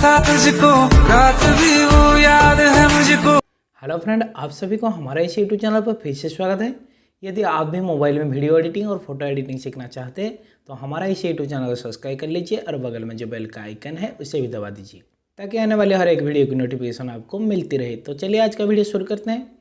था तुझको, रात भी वो याद है मुझको। हेलो फ्रेंड, आप सभी को हमारा इस यूट्यूब चैनल पर फिर से स्वागत है। यदि आप भी मोबाइल में वीडियो एडिटिंग और फोटो एडिटिंग सीखना चाहते हैं तो हमारा इस यूट्यूब चैनल को सब्सक्राइब कर लीजिए और बगल में जो बेल का आइकन है उसे भी दबा दीजिए ताकि आने वाले हर एक वीडियो की नोटिफिकेशन आपको मिलती रहे। तो चलिए आज का वीडियो शुरू करते हैं।